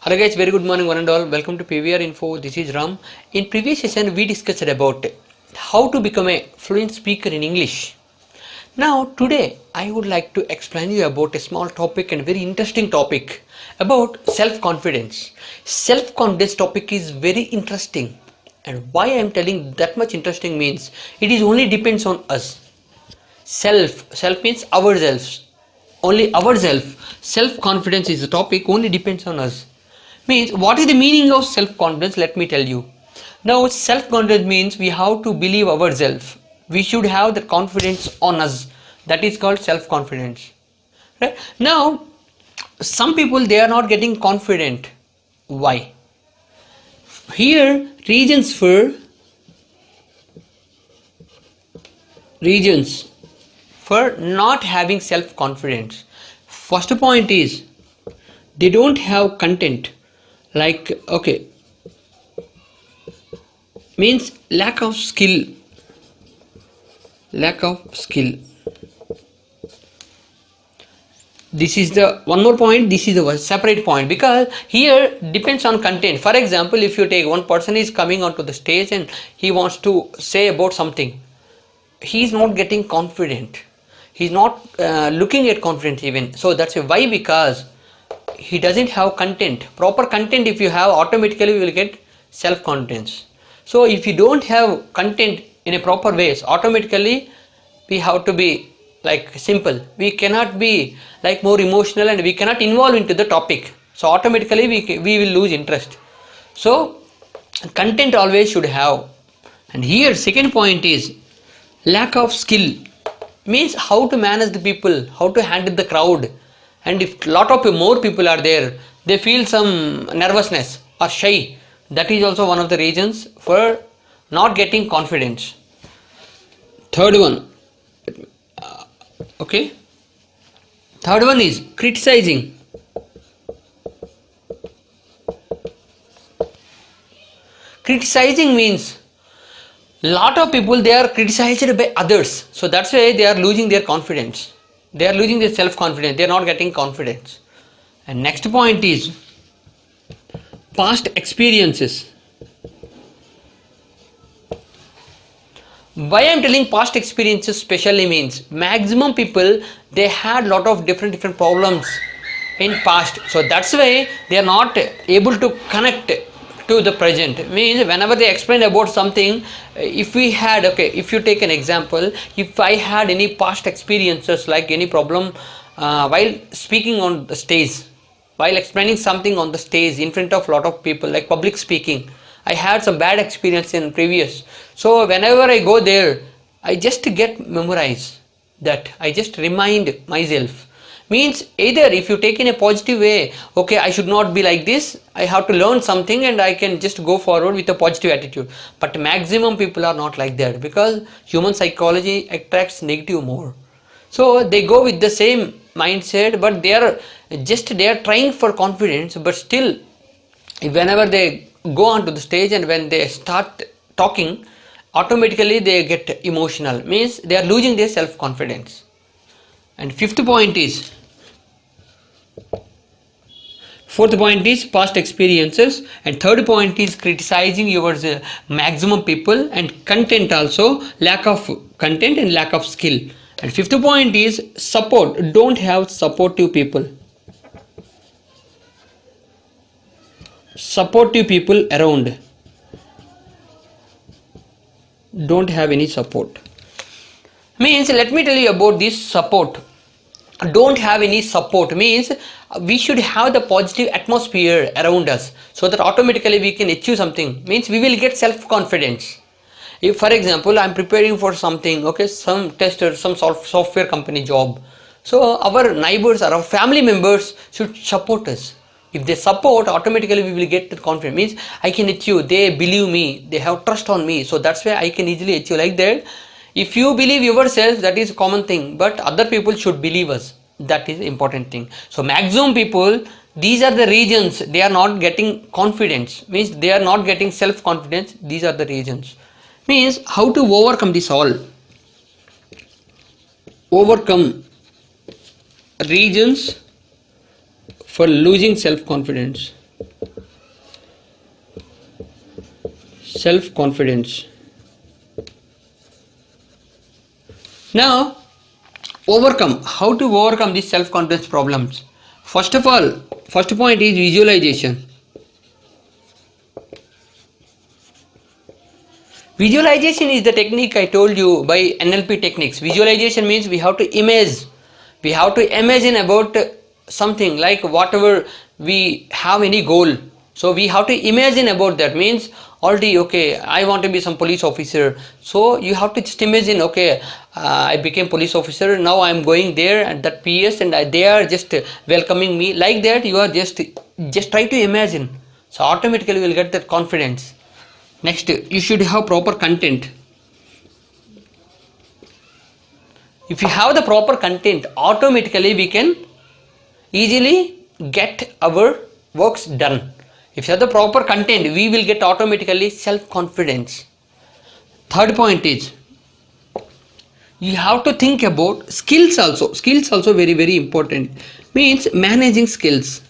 Hello guys, very good morning one and all. Welcome to PVR Info. This is Ram. In previous session we discussed about how to become a fluent speaker in English. Now today I would like to explain you about a small topic and very interesting topic about self-confidence. Self-confidence topic is very interesting, and why I am telling that much interesting means it is only depends on us. Self means ourselves, only ourselves. Self-confidence is the topic, only depends on us. Means what is the meaning of self-confidence? Let me tell you. Now self-confidence means we have to believe ourselves. We should have the confidence on us. That is called self-confidence. Right? Now some people, they are not getting confident. Why? Here reasons for not having self-confidence. First point is they don't have content. Like, okay, means lack of skill. This is the one more point. This is the separate point, because here depends on content. For example, if you take one person is coming onto the stage and he wants to say about something, he is not getting confident. He is not looking at confidence even. So that's why, because he doesn't have content. Proper content if you have, automatically you will get self-confidence. So if you don't have content in a proper ways, automatically we have to be like simple. We cannot be like more emotional, and we cannot involve into the topic. So automatically we will lose interest. So content always should have. And here second point is lack of skill. Means how to manage the people, how to handle the crowd. And if lot of more people are there, they feel some nervousness or shy. That is also one of the reasons for not getting confidence. Third one, okay. Third one is criticizing. Criticizing means lot of people, they are criticized by others. So that's why they are losing their confidence. They are losing their self-confidence. They are not getting confidence. And next point is past experiences. Why I am telling past experiences especially means maximum people, they had lot of different problems in past. So that's why they are not able to connect to the present. Means whenever they explain about something, if we had, okay, if you take an example, if I had any past experiences like any problem while speaking on the stage, while explaining something on the stage in front of a lot of people, like public speaking, I had some bad experience in previous. So whenever I go there, I just get memorized that, I just remind myself. Means either if you take in a positive way, okay, I should not be like this, I have to learn something and I can just go forward with a positive attitude. But maximum people are not like that, because human psychology attracts negative more. So they go with the same mindset, but they are trying for confidence, but still whenever they go onto the stage and when they start talking, automatically they get emotional. Means they are losing their self-confidence. And fourth point is past experiences, and third point is criticizing your maximum people, and content also, lack of content and lack of skill. And fifth point is support. Don't have supportive people. Supportive people around. Don't have any support. Means let me tell you about this support. Don't have any support means we should have the positive atmosphere around us, so that automatically we can achieve something. Means we will get self-confidence. If for example I am preparing for something, okay, some tester, some software company job, so our neighbors or our family members should support us. If they support, automatically we will get the confidence. Means I can achieve, they believe me, they have trust on me, so that's why I can easily achieve. Like that, if you believe yourself, that is a common thing, but other people should believe us. That is important thing. So maximum people, these are the reasons they are not getting confidence. Means they are not getting self-confidence. These are the reasons. Means how to overcome this all. Overcome reasons for losing self-confidence. self confidence. Now, how to overcome these self confidence problems? First of all, first point is visualization. Visualization is the technique I told you by NLP techniques. Visualization means we have to imagine about something, like whatever we have any goal. So we have to imagine about that. Means already, okay, I want to be some police officer. So you have to just imagine, okay, I became police officer. Now I am going there at that PS and they are just welcoming me. Like that, you are just try to imagine. So automatically you will get that confidence. Next, you should have proper content. If you have the proper content, automatically we can easily get our works done. If you have the proper content, we will get automatically self-confidence. Third point is, you have to think about skills also. Skills also very, very important. Means managing skills.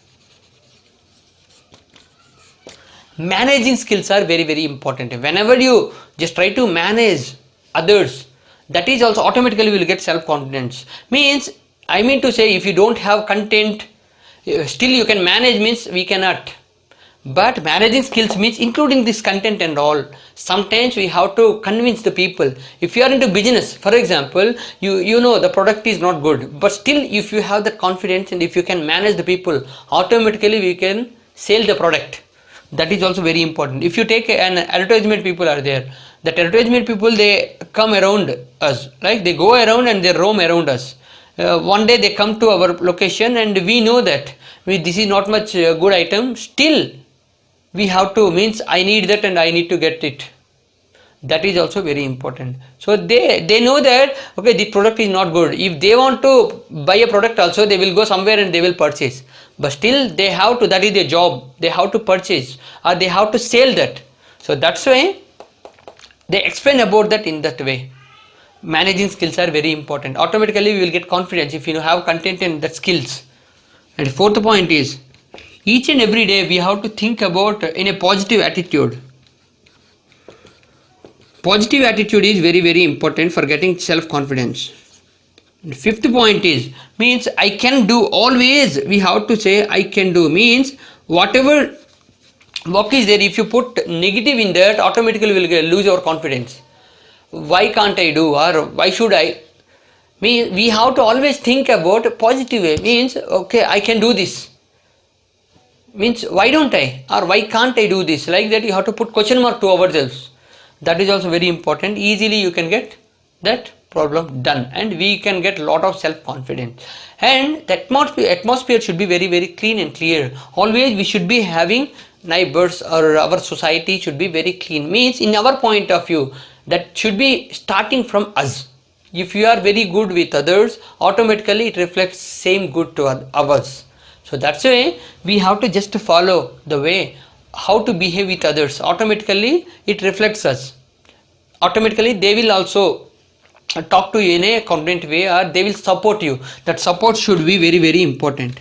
Managing skills are very, very important. Whenever you just try to manage others, that is also automatically will get self-confidence. Means, I mean to say, if you don't have content, still you can manage, means we cannot. But managing skills means including this content and all. Sometimes we have to convince the people. If you are into business, for example, you know the product is not good, but still if you have the confidence and if you can manage the people, automatically we can sell the product. That is also very important. If you take an advertisement, people are there. That advertisement people, they come around us, like they go around and they roam around us. One day they come to our location and we know that this is not much good item. Still we have to, means I need that and I need to get it. That is also very important. So they know that, okay, the product is not good. If they want to buy a product also, they will go somewhere and they will purchase. But still they have to, that is their job. They have to purchase or they have to sell that. So that's why they explain about that in that way. Managing skills are very important. Automatically we will get confidence if you have content and the skills. And fourth point is, each and every day we have to think about in a positive attitude. Positive attitude is very, very important for getting self-confidence. Fifth point is, means I can do. Always we have to say I can do. Means whatever work is there, if you put negative in that, automatically we will lose our confidence. Why can't I do, or why should I? Means we have to always think about positive way. Means, okay, I can do this. Means why don't I, or why can't I do this? Like that you have to put question mark to ourselves. That is also very important. Easily you can get that problem done and we can get lot of self-confidence. And the atmosphere should be very, very clean and clear. Always we should be having neighbors, or our society should be very clean. Means in our point of view, that should be starting from us. If you are very good with others, automatically it reflects same good to others. So that's why we have to just follow the way how to behave with others. Automatically it reflects us. Automatically they will also talk to you in a confident way, or they will support you. That support should be very, very important.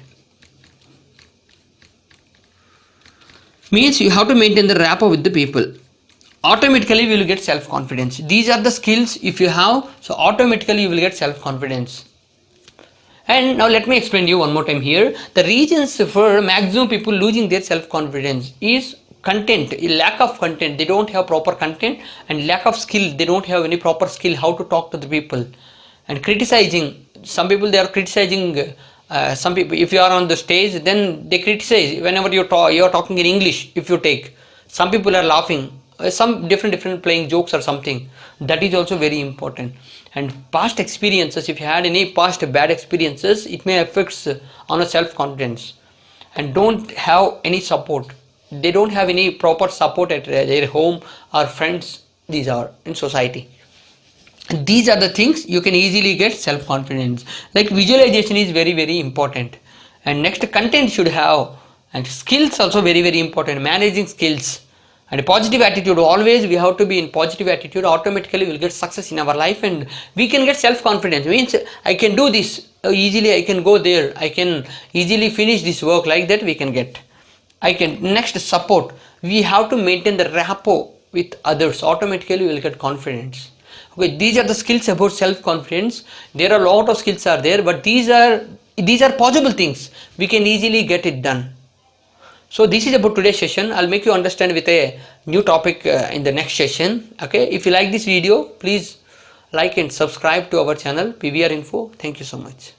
Means you have to maintain the rapport with the people. Automatically we will get self-confidence. These are the skills if you have, so automatically you will get self-confidence. And now let me explain to you one more time here. The reasons for maximum people losing their self-confidence is content, lack of content. They don't have proper content, and lack of skill. They don't have any proper skill how to talk to the people. And criticizing. Some people, they are criticizing. Some people, if you are on the stage, then they criticize. Whenever you are talking in English, if you take, some people are laughing. Some different playing jokes or something. That is also very important. And past experiences, if you had any past bad experiences, it may affect on a self-confidence. And don't have any support. They don't have any proper support at their home or friends. These are in society. These are the things you can easily get self-confidence. Like visualization is very, very important. And next, content should have, and skills also very, very important. Managing skills. And a positive attitude. Always we have to be in positive attitude. Automatically we will get success in our life and we can get self-confidence. Means I can do this easily, I can go there, I can easily finish this work. Like that we can get. I can next support. We have to maintain the rapport with others. Automatically, we will get confidence. Okay, these are the skills about self-confidence. There are a lot of skills are there, but these are possible things. We can easily get it done. So this is about today's session. I'll make you understand with a new topic in the next session. Okay, if you like this video, please like and subscribe to our channel PVR Info. Thank you so much.